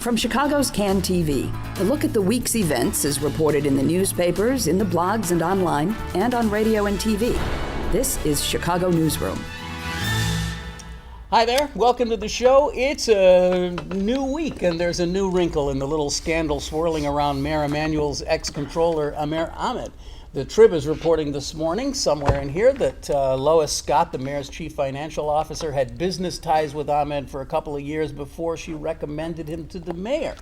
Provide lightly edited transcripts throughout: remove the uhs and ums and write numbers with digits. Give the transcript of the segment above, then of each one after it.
From Chicago's Can TV, a look at the week's events is reported in the newspapers, in the blogs and online, and on radio and TV. This is Chicago Newsroom. Hi there, welcome to the show. It's a new week and there's a new wrinkle in the little scandal swirling around Mayor Emanuel's ex-controller, Amir Ahmed. The Trib is reporting this morning, somewhere in here, that Lois Scott, the mayor's chief financial officer, had business ties with Ahmed for a couple of years before she recommended him to the mayor.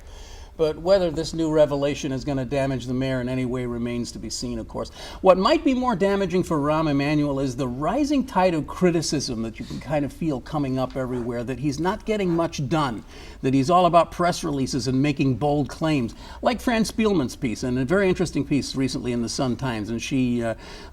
But whether this new revelation is going to damage the mayor in any way remains to be seen, of course. What might be more damaging for Rahm Emanuel is the rising tide of criticism that you can kind of feel coming up everywhere, that he's not getting much done, that he's all about press releases and making bold claims, like Fran Spielman's piece, and a very interesting piece recently in the Sun-Times, and she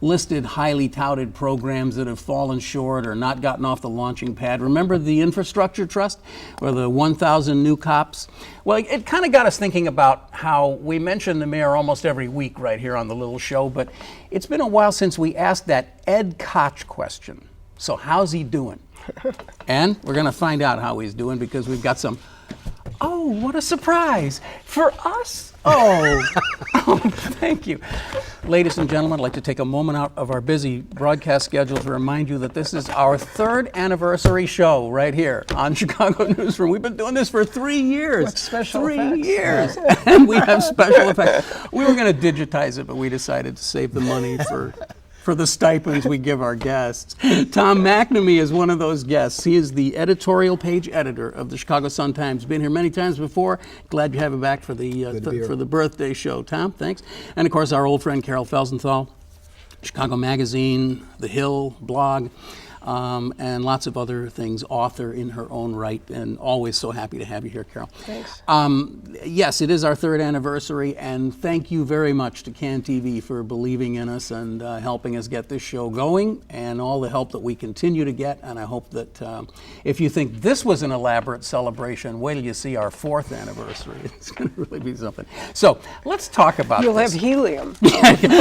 listed highly touted programs that have fallen short or not gotten off the launching pad. Remember the Infrastructure Trust, or the 1,000 new cops? Well, it kind of got us thinking about how we mention the mayor almost every week right here on the little show, but it's been a while since we asked that Ed Koch question. So how's he doing? And we're going to find out how he's doing because we've got some, oh, what a surprise for us. Oh, thank you. Ladies and gentlemen, I'd like to take a moment out of our busy broadcast schedule to remind you that this is our 3rd anniversary show right here on Chicago Newsroom. We've been doing this for 3 years. With special 3 effects. years. And we have special effects. We were going to digitize it, but we decided to save the money for the stipends we give our guests. Tom McNamee is one of those guests. He is the editorial page editor of the Chicago Sun-Times. Been here many times before. Glad to have him back for the birthday show. Tom, thanks. And of course, our old friend Carol Felsenthal, Chicago Magazine, The Hill, blog, and lots of other things, author in her own right, and always so happy to have you here, Carol. Thanks. Yes, it is our 3rd anniversary, and thank you very much to Can TV for believing in us and helping us get this show going, and all the help that we continue to get. And I hope that if you think this was an elaborate celebration, wait till you see our 4th anniversary. It's going to really be something. So let's talk about You'll this. have helium.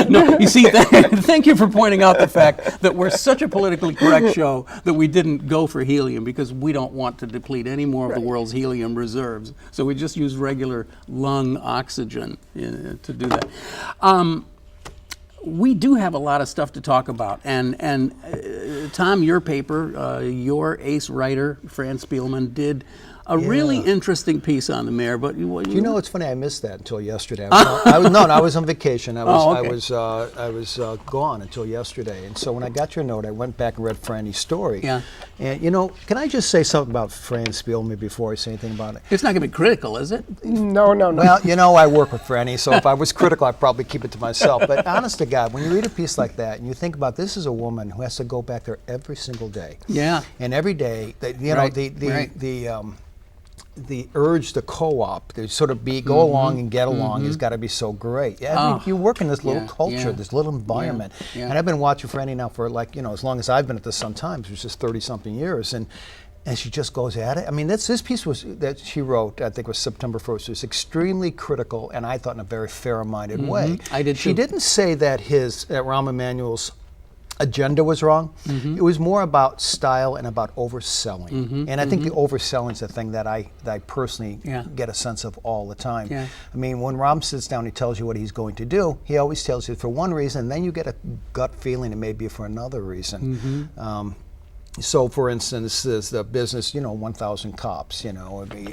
No, you see, thank you for pointing out the fact that we're such a politically correct show that we didn't go for helium because we don't want to deplete any more of the world's helium reserves. So we just use regular lung oxygen to do that. We do have a lot of stuff to talk about. And Tom, your paper, your ace writer, Fran Spielman, did a really interesting piece on the mayor. But you know, it's funny. I missed that until yesterday. I was on vacation. I was gone until yesterday. And so when I got your note, I went back and read Franny's story. Yeah. And you know, can I just say something about Fran Spielman before I say anything about it? It's not going to be critical, is it? No. Well, you know, I work with Franny, so if I was critical, I'd probably keep it to myself. But honest to God, when you read a piece like that and you think about this is a woman who has to go back there every single day. Yeah. And every day, the urge to co-op, to sort of go along and get along has got to be so great. You work in this little culture, this little environment. And I've been watching Franny now for as long as I've been at the Sun-Times, which is 30-something years. And she just goes at it. I mean, this piece that she wrote, I think was September 1st, was extremely critical, and I thought in a very fair-minded way. I did too. She didn't say that Rahm Emanuel's agenda was wrong. It was more about style and about overselling. And I think the overselling is the thing that I personally get a sense of all the time. I mean, when Rahm sits down, he tells you what he's going to do. He always tells you for one reason, and then you get a gut feeling it may be for another reason. So, for instance, there's the business, 1,000 cops, he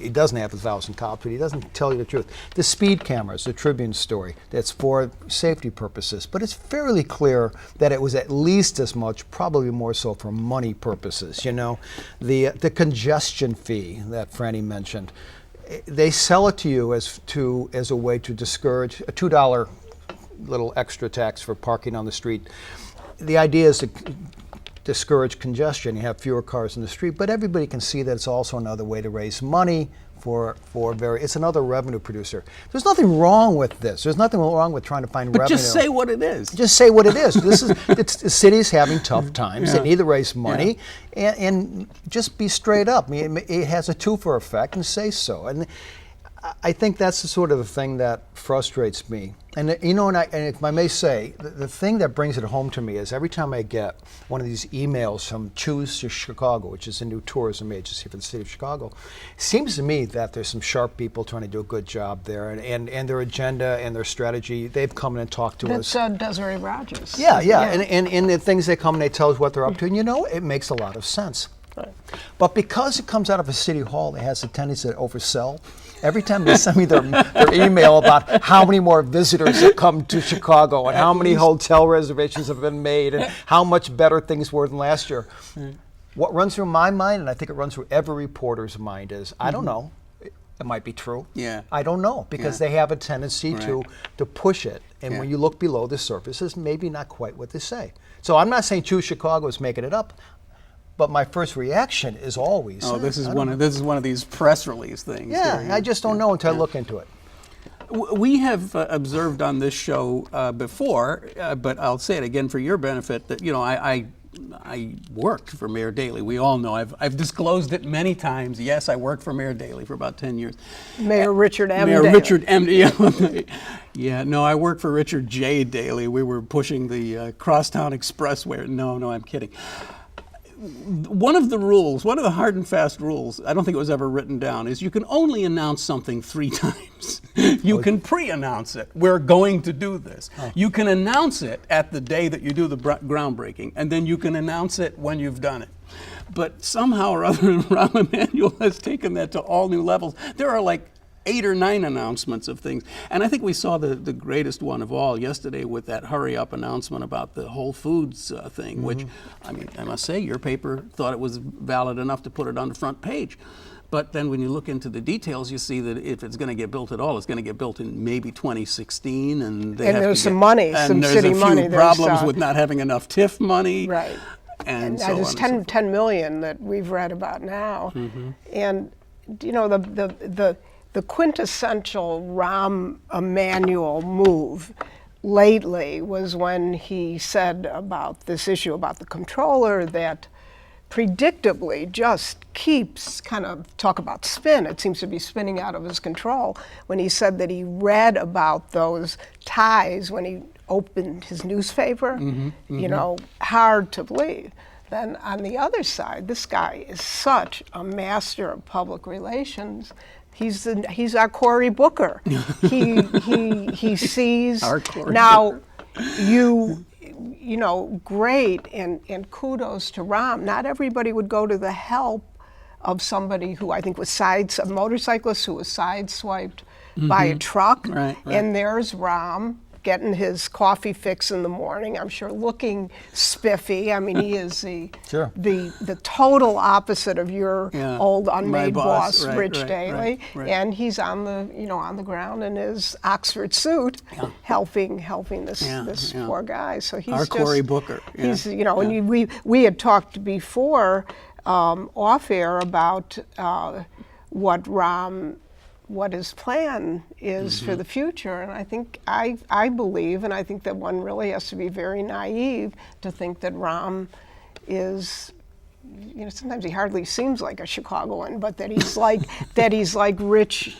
doesn't have 1,000 cops, but he doesn't tell you the truth. The speed cameras, the Tribune story, that's for safety purposes, but it's fairly clear that it was at least as much, probably more so for money purposes, The congestion fee that Franny mentioned, they sell it to you as a way to discourage a $2 little extra tax for parking on the street. The idea is to discourage congestion. You have fewer cars in the street, but everybody can see that it's also another way to raise money it's another revenue producer. There's nothing wrong with this. There's nothing wrong with trying to find revenue. But just say what it is. Just say what it is. The city's having tough times. They need to raise money, and just be straight up. I mean, it has a twofer effect, and say so. And I think that's the sort of the thing that frustrates me. And you know, and if I may say, the thing that brings it home to me is every time I get one of these emails from Choose Chicago, which is a new tourism agency for the city of Chicago, it seems to me that there's some sharp people trying to do a good job there, and their agenda and their strategy, they've come in and talked to us. That's Desiree Rogers. Yeah. And the things they come and they tell us what they're up to, and you know, it makes a lot of sense. Right. But because it comes out of a city hall that has a tendency to oversell, every time they send me their email about how many more visitors have come to Chicago and how many hotel reservations have been made and how much better things were than last year, what runs through my mind, and I think it runs through every reporter's mind, is I don't know. It might be true. Yeah. I don't know, because they have a tendency to push it. And when you look below the surface, it's maybe not quite what they say. So I'm not saying Choose Chicago is making it up. But my first reaction is always, this is one of these press release things. Yeah, I just don't know until I look into it. We have observed on this show before, but I'll say it again for your benefit, that I worked for Mayor Daley. We all know. I've disclosed it many times. Yes, I worked for Mayor Daley for about 10 years. Mayor Richard M. Mayor Daley. Richard M. Daley. Yeah, no, I worked for Richard J. Daley. We were pushing the Crosstown Expressway. No, I'm kidding. One of the rules, one of the hard and fast rules, I don't think it was ever written down, is you can only announce something 3 times. You can pre-announce it. We're going to do this. You can announce it at the day that you do the groundbreaking, and then you can announce it when you've done it. But somehow or other, Rahm Emanuel has taken that to all new levels. There are like 8 or 9 announcements of things. And I think we saw the greatest one of all yesterday with that hurry-up announcement about the Whole Foods thing, which, I mean, I must say, your paper thought it was valid enough to put it on the front page. But then when you look into the details, you see that if it's going to get built at all, it's going to get built in maybe 2016. And there's some money, some city money. There's a few problems with not having enough TIF money. Right. And so there's on. 10 million that we've read about now. And, you know, the quintessential Rahm Emanuel move lately was when he said about this issue about the controller that predictably just keeps kind of talk about spin. It seems to be spinning out of his control when he said that he read about those ties when he opened his newspaper. You know, hard to believe. Then on the other side, this guy is such a master of public relations. He's our Cory Booker. He sees our Cory now. Booker. You know, great and kudos to Rahm. Not everybody would go to the help of somebody who I think was a motorcyclist who was sideswiped by a truck. Right. And there's Rahm getting his coffee fix in the morning, I'm sure looking spiffy. I mean, he is the total opposite of your old unmade boss, Rich Daley. Right. And he's on the ground in his Oxford suit, helping this poor guy. So he's our Cory Booker. He's and we had talked before off air about what his plan is for the future. And I think, I believe, and I think that one really has to be very naive to think that Rahm is, sometimes he hardly seems like a Chicagoan, but that he's like Rich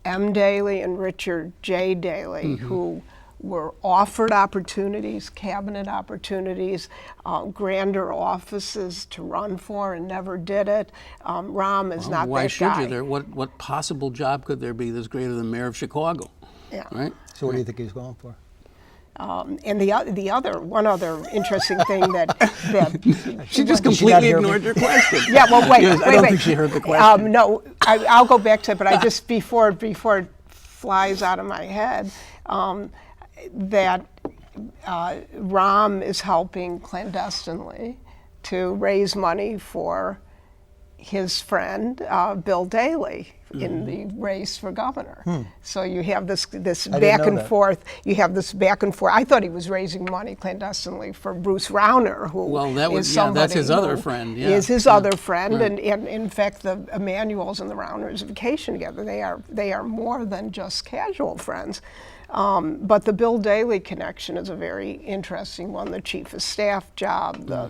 M. Daley and Richard J. Daley, who were offered opportunities, cabinet opportunities, grander offices to run for and never did it. Rahm is not that guy. Why should you? There, what possible job could there be that's greater than mayor of Chicago? Yeah. Right? So what do you think he's going for? And one other interesting thing that she just completely ignored your question. Yeah, well, wait. I don't think she heard the question. No, I'll go back to it, but I just before it flies out of my head. That Rahm is helping clandestinely to raise money for his friend Bill Daley in the race for governor. So you have this back and forth. You have this back and forth. I thought he was raising money clandestinely for Bruce Rauner, who that's his other friend. Yeah. Is his other friend, right. and in fact, the Emanuels and the Rauners vacation together. They are more than just casual friends. But the Bill Daley connection is a very interesting one. The chief of staff job, the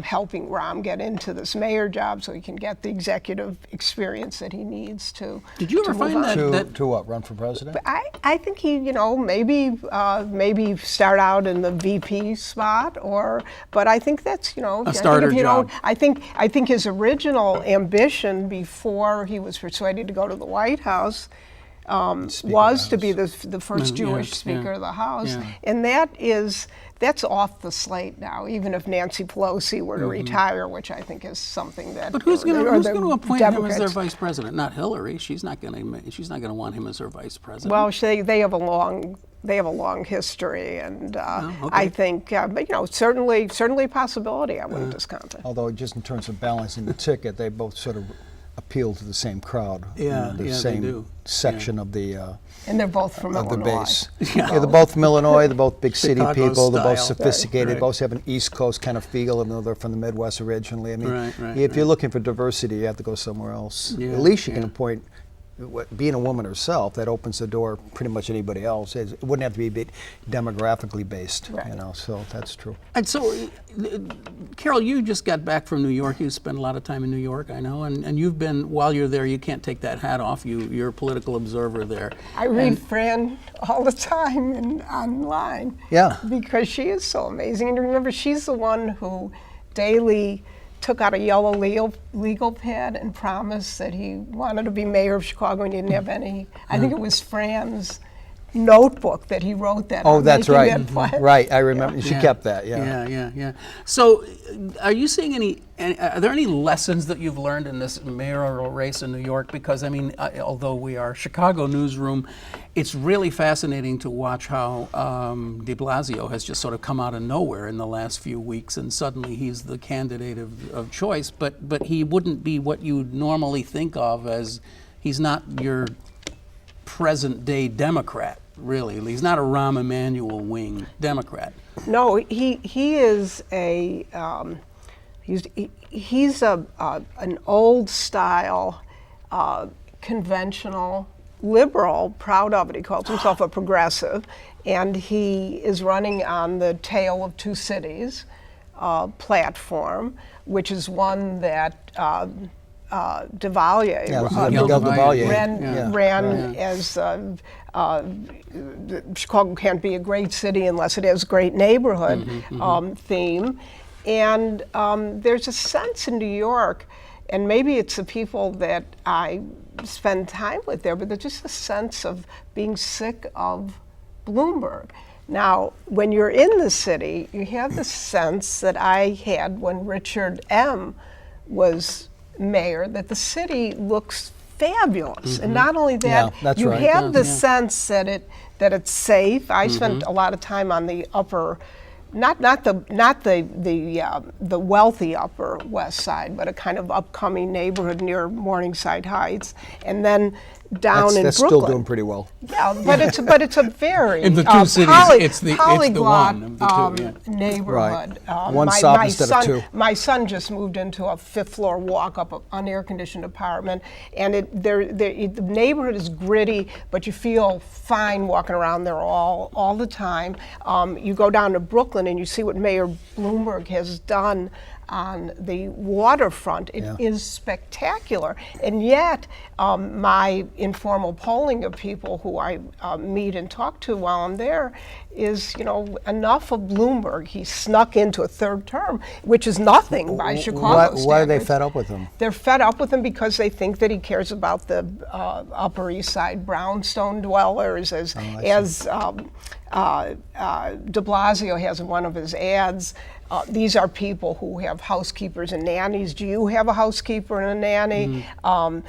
helping Rahm get into this mayor job so he can get the executive experience that he needs to. Did you ever find to what, run for president? I think he, maybe start out in the VP spot, but I think that's, a starter job. I think his original ambition before he was persuaded to go to the White House was to be the first Jewish Speaker of the House, and that's off the slate now. Even if Nancy Pelosi were to retire, which I think is something that. But who's going to appoint him as their vice president? Not Hillary. She's not going to want him as her vice president. Well, they have a long history, and I think, but certainly a possibility. I wouldn't discount it. Although just in terms of balancing the ticket, they both sort of appeal to the same crowd, the same section of the and they're both from Illinois. The base. They're both from Illinois. They're both big city people. They're both style. sophisticated. Right. They both have an East Coast kind of feel, even though they're from the Midwest originally. I mean, if you're looking for diversity, you have to go somewhere else. Yeah, At least you can appoint. Being a woman herself, that opens the door pretty much anybody else. It wouldn't have to be demographically based, so that's true. And so, Carol, you just got back from New York. You spent a lot of time in New York, I know, and you've been, while you're there, you can't take that hat off. You're a political observer there. I read Fran all the time and online. Yeah. Because she is so amazing. And remember, she's the one who Daley took out a yellow legal pad and promised that he wanted to be mayor of Chicago and he didn't have any. I think it was Fran's notebook that he wrote that. Oh, that's right. Right, I remember. She kept that. Yeah. So, are you seeing are there any lessons that you've learned in this mayoral race in New York? Because I mean, although we are Chicago Newsroom, it's really fascinating to watch how de Blasio has just sort of come out of nowhere in the last few weeks, and suddenly he's the candidate of choice. But he wouldn't be what you normally think of as, he's not your present day Democrat. Really, he's not a Rahm Emanuel wing Democrat. No, he is a he's an old style, conventional liberal, proud of it. He calls himself a progressive, and he is running on the Tale of Two Cities platform, which is one that Duvalier ran as Chicago can't be a great city unless it has a great neighborhood theme. And there's a sense in New York, and maybe it's the people that I spend time with there, but there's just a sense of being sick of Bloomberg. Now, when you're in the city, you have the sense that I had when Richard M. was mayor, that the city looks fabulous, and not only that, you have the sense that it's safe. I spent a lot of time on the upper, not the wealthy Upper West Side, but a kind of upcoming neighborhood near Morningside Heights, and then down in that's Brooklyn. Still doing pretty well. Yeah, but it's a very in the two cities, it's the one of the two, neighborhood. Right. One stop instead of two. My son just moved into a 5th floor walk-up unair-conditioned apartment, and the neighborhood is gritty, but you feel fine walking around there all the time. You go down to Brooklyn and you see what Mayor Bloomberg has done on the waterfront. It is spectacular, and yet my informal polling of people who I meet and talk to while I'm there is, enough of Bloomberg. He snuck into a 3rd term, which is nothing by Chicago standards. Why are they fed up with him? They're fed up with him because they think that he cares about the Upper East Side brownstone dwellers, as de Blasio has in one of his ads. These are people who have housekeepers and nannies. Do you have a housekeeper and a nanny? And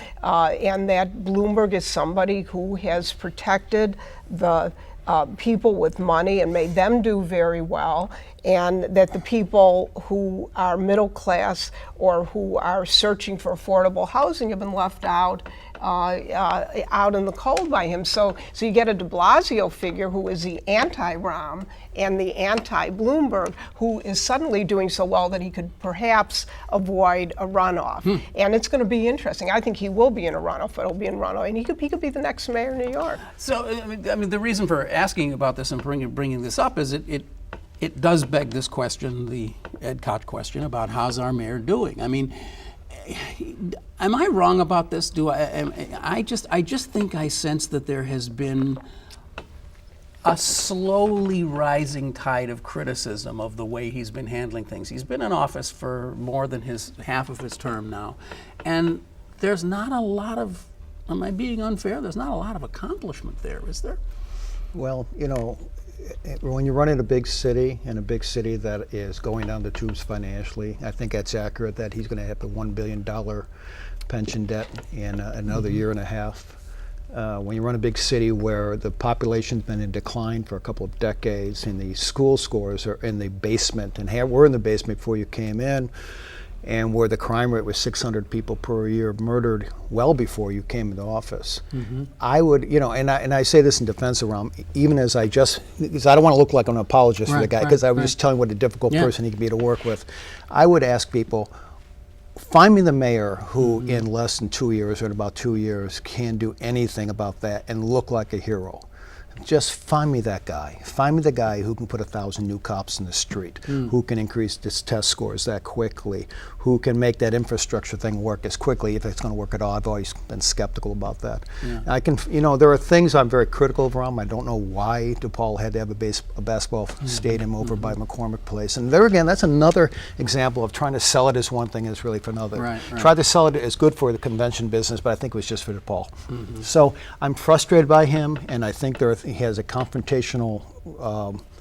that Bloomberg is somebody who has protected the people with money and made them do very well, and that the people who are middle class or who are searching for affordable housing have been left out out in the cold by him. So you get a de Blasio figure who is the anti-Rahm and the anti-Bloomberg, who is suddenly doing so well that he could perhaps avoid a runoff. And it's going to be interesting. I think he will be in a runoff, but he'll be in a runoff, and he could be the next mayor of New York. So, I mean, the reason for asking about this and bringing this up is it does beg this question, the Ed Koch question, about how's our mayor doing? I mean, am I wrong about this? I just think I sense that there has been a slowly rising tide of criticism of the way he's been handling things. He's been in office for more than half of his term now, and there's not a lot of, am I being unfair? There's not a lot of accomplishment there, is there? Well, you know, when you run in a big city, and a big city that is going down the tubes financially, I think that's accurate that he's going to have a $1 billion pension debt in another year and a half. When you run a big city where the population's been in decline for a couple of decades, and the school scores are in the basement, and were in the basement before you came in, and where the crime rate was 600 people per year murdered well before you came into office. I would, you know, and I say this in defense of Rahm, even as because I don't want to look like I'm an apologist for the guy, because I was just telling what a difficult person he can be to work with. I would ask people, find me the mayor who in less than 2 years, or in about 2 years, can do anything about that and look like a hero. Just find me that guy. Find me the guy who can put 1,000 new cops in the street, who can increase his test scores that quickly, who can make that infrastructure thing work as quickly, if it's going to work at all. I've always been skeptical about that. I can, you know, there are things I'm very critical of Rahm. I don't know why DePaul had to have a basketball stadium over by McCormick Place. And there again, that's another example of trying to sell it as one thing and it's really for another. Tried to sell it as good for the convention business, but I think it was just for DePaul. So I'm frustrated by him, and I think he has a confrontational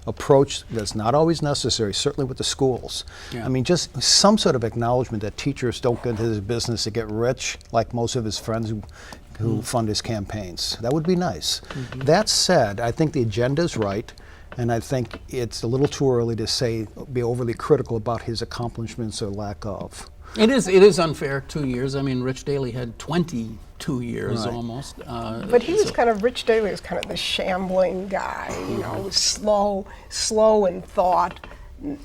approach that's not always necessary, certainly with the schools. I mean, just some sort of acknowledgement that teachers don't get into his business to get rich, like most of his friends who fund his campaigns. That would be nice. That said, I think the agenda's right, and I think it's a little too early to be overly critical about his accomplishments or lack of. It is unfair, 2 years. I mean, Rich Daley had 22 years almost. But he was Rich Daley was kind of the shambling guy, you know, slow in thought,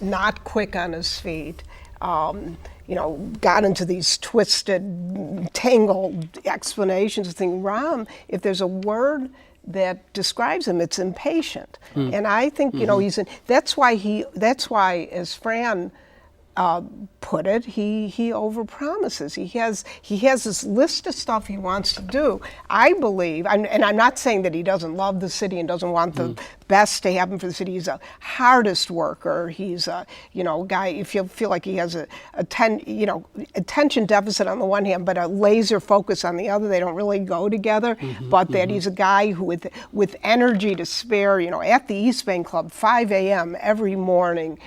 not quick on his feet. You know, got into these twisted, tangled explanations of things. Rahm, if there's a word that describes him, it's impatient. And I think, you know, that's why, as Fran put it, he overpromises. He has this list of stuff he wants to do. I believe, and I'm not saying that he doesn't love the city and doesn't want the best to happen for the city. He's a hardest worker. He's a guy. If you feel like he has attention deficit on the one hand, but a laser focus on the other. They don't really go together. But that he's a guy who, with energy to spare, you know, at the East Bank Club, 5 a.m. every morning.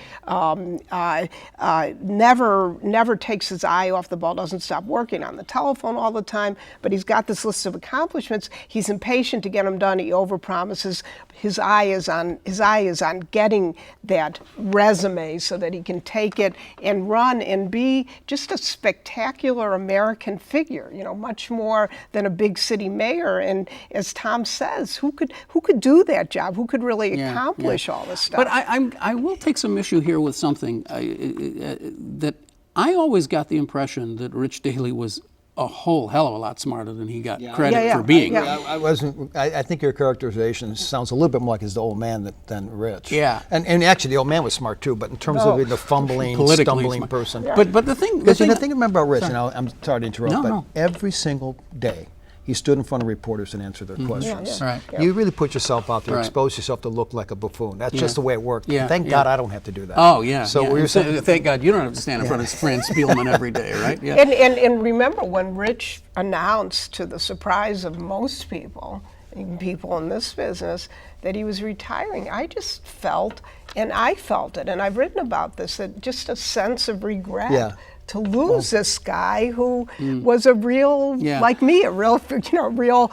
Never takes his eye off the ball, doesn't stop working on the telephone all the time, but he's got this list of accomplishments. He's impatient to get them done. He overpromises. His eye is on getting that resume so that he can take it and run and be just a spectacular American figure, you know, much more than a big city mayor. And as Tom says, who could do that job? Who could really accomplish all this stuff? But I will take some issue here with something that I always got the impression that Rich Daley was a whole hell of a lot smarter than he got credit for being. I think your characterization sounds a little bit more like he's the old man than Rich. Yeah. And actually the old man was smart too, but in terms of being the fumbling, stumbling person. But the thing about Rich, and I'm sorry to interrupt, every single day he stood in front of reporters and answered their questions. You really put yourself out there, expose yourself to look like a buffoon. That's just the way it worked. Thank God I don't have to do that. Oh, yeah. So we were saying, thank God you don't have to stand in front of Fran Spielman every day, right? Yeah. And remember when Rich announced, to the surprise of most people, even people in this business, that he was retiring, I just felt, and I felt it, and I've written about this, that just a sense of regret. To lose this guy who was a real, like me, a real Chicago.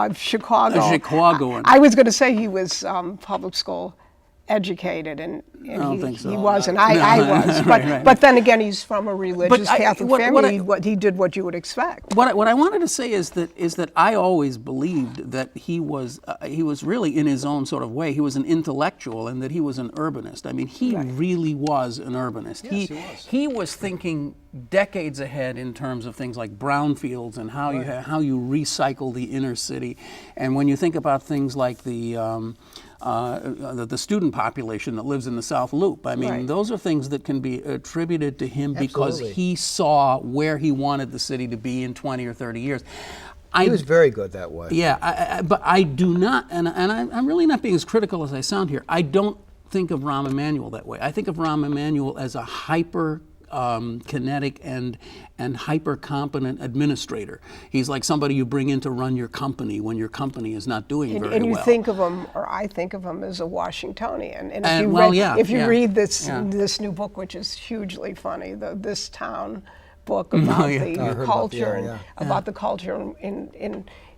A Chicagoan. I was going to say he was public school educated, and I don't think so. he wasn't. No. I was, but Right. but then again, he's from a religious Catholic family. He did what you would expect. What I wanted to say is that I always believed that he was really, in his own sort of way, he was an intellectual, and that he was an urbanist. I mean, he really was an urbanist. Yes, he was. He was thinking decades ahead in terms of things like brownfields and how you recycle the inner city, and when you think about things like the student population that lives in the South Loop. I mean, those are things that can be attributed to him because he saw where he wanted the city to be in 20 or 30 years. He was very good that way. Yeah, but I do not, and I'm really not being as critical as I sound here. I don't think of Rahm Emanuel that way. I think of Rahm Emanuel as a hyper kinetic and hyper competent administrator. He's like somebody you bring in to run your company when your company is not doing very well. And you think of him, or I think of him, as a Washingtonian. And if you read this new book, which is hugely funny, the This Town book about the culture about the culture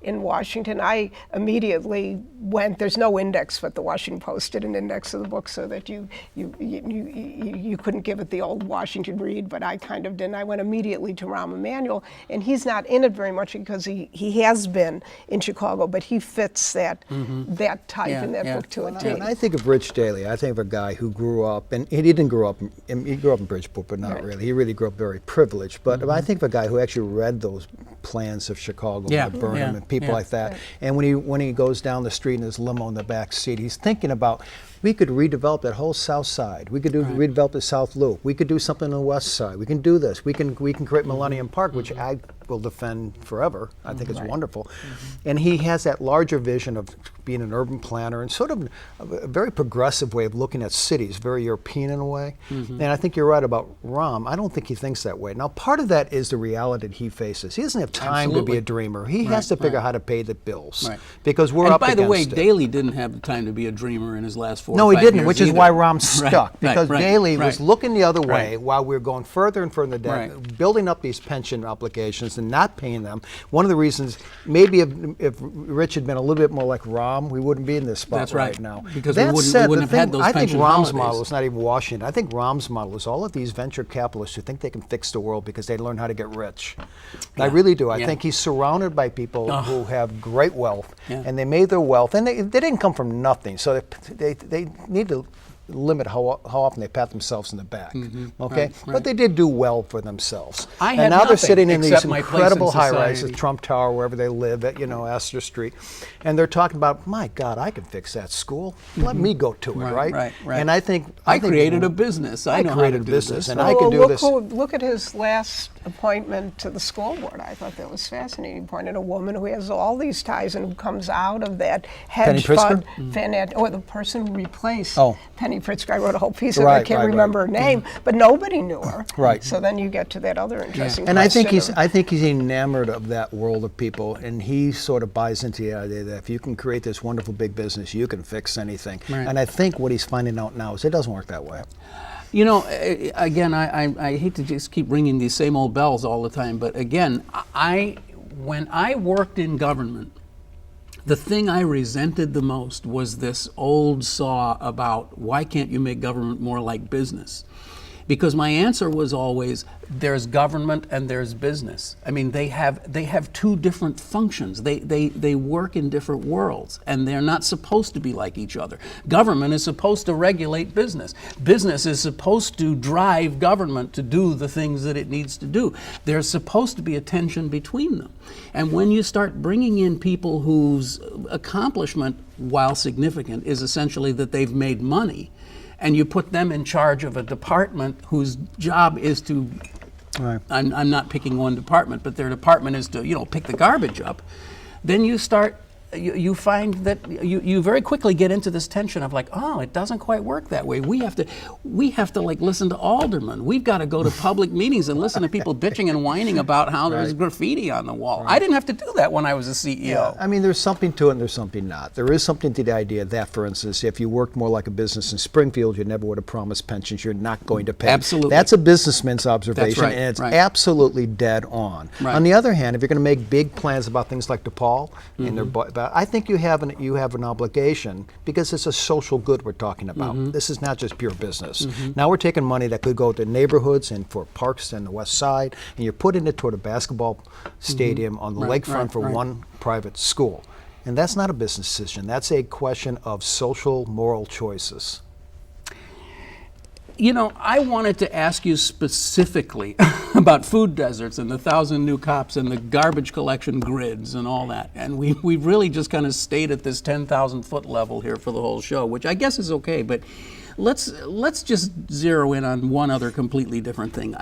in Washington, I immediately went. There's no index, but the Washington Post did an index of the book so that you couldn't give it the old Washington read, but I kind of did. I went immediately to Rahm Emanuel, and he's not in it very much because he has been in Chicago, but he fits that type in that book to a T. And I think of Rich Daley. I think of a guy who grew up, and he didn't grow up. He grew up in Bridgeport, but not really. He really grew up very privileged. But I think of a guy who actually read those plans of Chicago, Burnham, and people like that. And when he goes down the street in his limo in the back seat, he's thinking about, we could redevelop that whole South Side. We could redevelop the South Loop. We could do something on the West Side. We can do this. We can create Millennium Park, which I will defend forever. I think it's wonderful. And he has that larger vision of being an urban planner and sort of a very progressive way of looking at cities, very European in a way. And I think you're right about Rahm. I don't think he thinks that way. Now, part of that is the reality that he faces. He doesn't have time to be a dreamer. He has to figure out how to pay the bills because we're up against it. And by the way, Daley didn't have the time to be a dreamer in his last 4 or 5 years. No, he didn't, which is why Rahm stuck. Because Daley was looking the other way while we were going further and further down, building up these pension obligations and not paying them. One of the reasons, maybe if Rich had been a little bit more like Rahm, we wouldn't be in this spot right now. Because we wouldn't have had those pension I think Rahm's holidays. model is not even Washington. I think Rahm's model is all of these venture capitalists who think they can fix the world because they learn how to get rich. I really do. I think he's surrounded by people who have great wealth, and they made their wealth, and they didn't come from nothing. So they need to limit how often they pat themselves in the back, but they did do well for themselves. And now they're sitting in these incredible high-rises, Trump Tower, wherever they live at, Astor Street, and they're talking about, my God, I can fix that school. Let me go to it, right? And I think I created a business. I created a business, and I can do this. Look at his last appointment to the school board. I thought that was fascinating. He appointed a woman who has all these ties and who comes out of that hedge fund, or the person who replaced Penny Pritzker. I wrote a whole piece of it. I can't remember her name, but nobody knew her. So then you get to that other interesting question. And I think he's enamored of that world of people, and he sort of buys into the idea that if you can create this wonderful big business, you can fix anything. And I think what he's finding out now is it doesn't work that way. Again, I hate to just keep ringing these same old bells all the time, but again, when I worked in government, the thing I resented the most was this old saw about why can't you make government more like business? Because my answer was always, there's government and there's business. I mean, they have two different functions. They work in different worlds, and they're not supposed to be like each other. Government is supposed to regulate business. Business is supposed to drive government to do the things that it needs to do. There's supposed to be a tension between them. And when you start bringing in people whose accomplishment, while significant, is essentially that they've made money, and you put them in charge of a department whose job is to, I'm not picking one department, but their department is to, pick the garbage up, then you you find that you very quickly get into this tension of like, oh, it doesn't quite work that way. We have to like listen to aldermen. We've got to go to public meetings and listen to people bitching and whining about how there's graffiti on the wall. I didn't have to do that when I was a CEO. Yeah. I mean, there's something to it and there's something not. There is something to the idea that, for instance, if you worked more like a business in Springfield, you never would have promised pensions you're not going to pay. Absolutely. That's a businessman's observation, That's right. and it's absolutely dead on. On the other hand, if you're going to make big plans about things like DePaul, and about. I think you have an obligation because it's a social good we're talking about. This is not just pure business. Now we're taking money that could go to neighborhoods and for parks in the West Side, and you're putting it toward a basketball stadium on the lakefront for one private school. And that's not a business decision. That's a question of social, moral choices. You know, I wanted to ask you specifically about food deserts and the 1,000 new cops and the garbage collection grids and all that. And we've really just kind of stayed at this 10,000 foot level here for the whole show, which I guess is okay. But let's just zero in on one other completely different thing.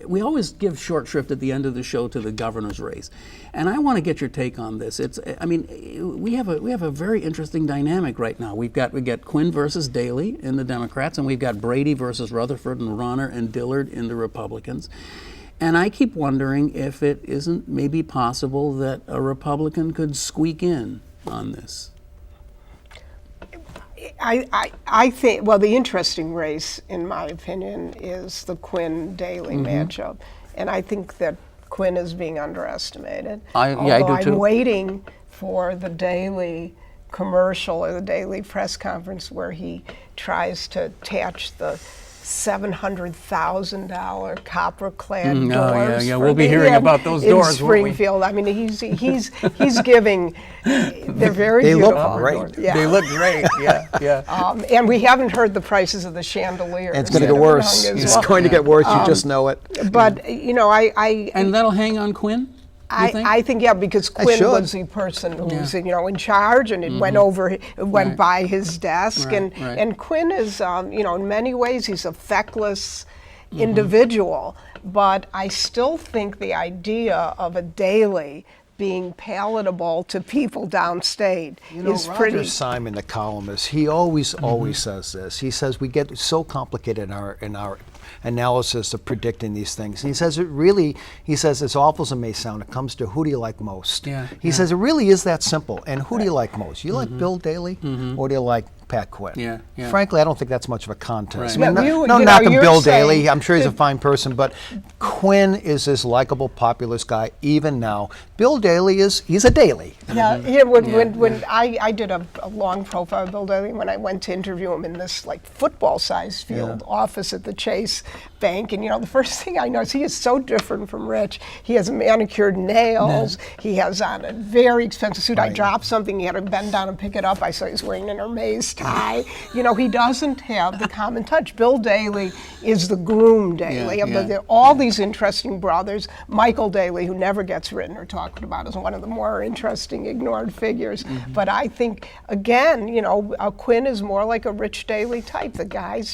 We always give short shrift at the end of the show to the governor's race, and I want to get your take on this. We have a very interesting dynamic right now. We got Quinn versus Daley in the Democrats, and we've got Brady versus Rutherford and Rauner and Dillard in the Republicans. And I keep wondering if it isn't maybe possible that a Republican could squeak in on this. I think, well, the interesting race, in my opinion, is the Quinn-Daley matchup. And I think that Quinn is being underestimated. I do too. I'm waiting for the Daley commercial or the Daley press conference where he tries to attach the $700,000 copper-clad doors. We'll be hearing about those doors, in won't we? Springfield. I mean, he's giving. They're very they beautiful. Look great. Doors. Yeah. They look great. Yeah. And we haven't heard the prices of the chandeliers. And it's going to get worse. It's going to get worse. You just know it. But and that'll hang on Quinn. I think because Quinn was the person who was in charge, and it went by his desk, and Quinn is in many ways he's a feckless individual, but I still think the idea of a Daley being palatable to people downstate is pretty. Roger Simon, the columnist, he always says this. He says we get so complicated in our analysis of predicting these things. He says as awful as it may sound, it comes to who do you like most. He says it really is that simple. And who do you like most? You like Bill Daley or do you like Pat Quinn? Frankly, I don't think that's much of a contest. Right. I mean, no knocking Bill Daley. I'm sure he's a fine person, but Quinn is this likable, populist guy even now. Bill Daley he's a Daley. When I did a long profile of Bill Daley when I went to interview him in this football-sized field office at the Chase Bank, and the first thing I noticed, he is so different from Rich. He has manicured nails. He has on a very expensive suit. I dropped something. He had to bend down and pick it up. I saw he's wearing an Hermes tie. He doesn't have the common touch. Bill Daley is the groom Daley of all these interesting brothers. Michael Daley, who never gets written or talked about, is one of the more interesting ignored figures. But I think, again, Quinn is more like a Rich Daley type. The guy's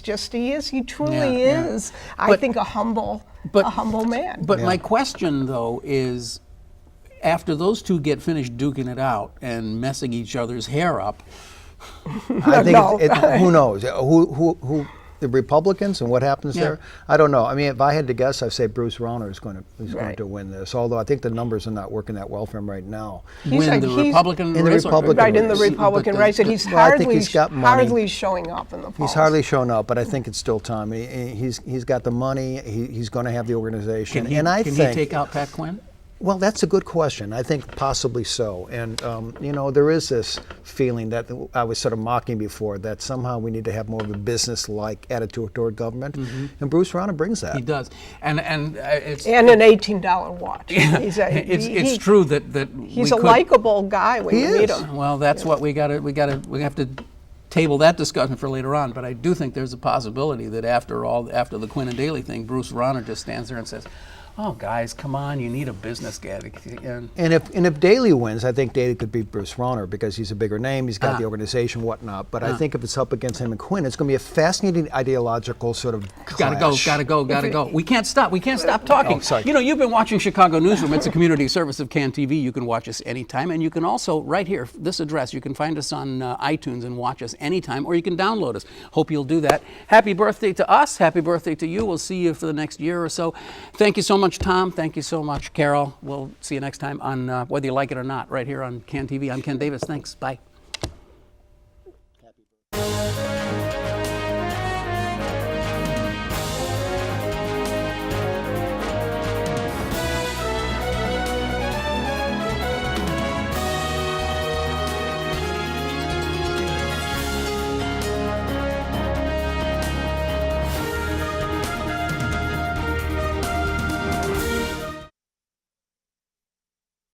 he truly is. I think a humble man. But my question, though, is after those two get finished duking it out and messing each other's hair up, I think who knows? Who the Republicans and what happens there? I don't know. I mean, if I had to guess, I'd say Bruce Rauner is going to win this. Although I think the numbers are not working that well for him right now. He's in the Republican race, and he's hardly showing up in the polls. He's hardly showing up, but I think it's still time. He's got the money. He's going to have the organization. Can he take out Pat Quinn? Well, that's a good question. I think possibly so. And, there is this feeling that I was sort of mocking before, that somehow we need to have more of a business-like attitude toward government. And Bruce Rauner brings that. He does. And it's... And an $18 watch. It's true that he's a likable guy when you meet him. Well, that's what we have to table that discussion for later on. But I do think there's a possibility that after the Quinn and Daley thing, Bruce Rauner just stands there and says, "Oh, guys, come on! You need a business guy." And if Daley wins, I think Daley could beat Bruce Rauner because he's a bigger name. He's got the organization, whatnot. But I think if it's up against him and Quinn, it's going to be a fascinating ideological sort of clash. Gotta go. We can't stop talking. Oh, sorry. You've been watching Chicago Newsroom. It's a community service of CAN TV. You can watch us anytime, and you can also right here, this address. You can find us on iTunes and watch us anytime, or you can download us. Hope you'll do that. Happy birthday to us. Happy birthday to you. We'll see you for the next year or so. Thank you so much, Tom. Thank you so much, Carol. We'll see you next time on whether you like it or not, right here on CAN TV. I'm Ken Davis. Thanks. Bye.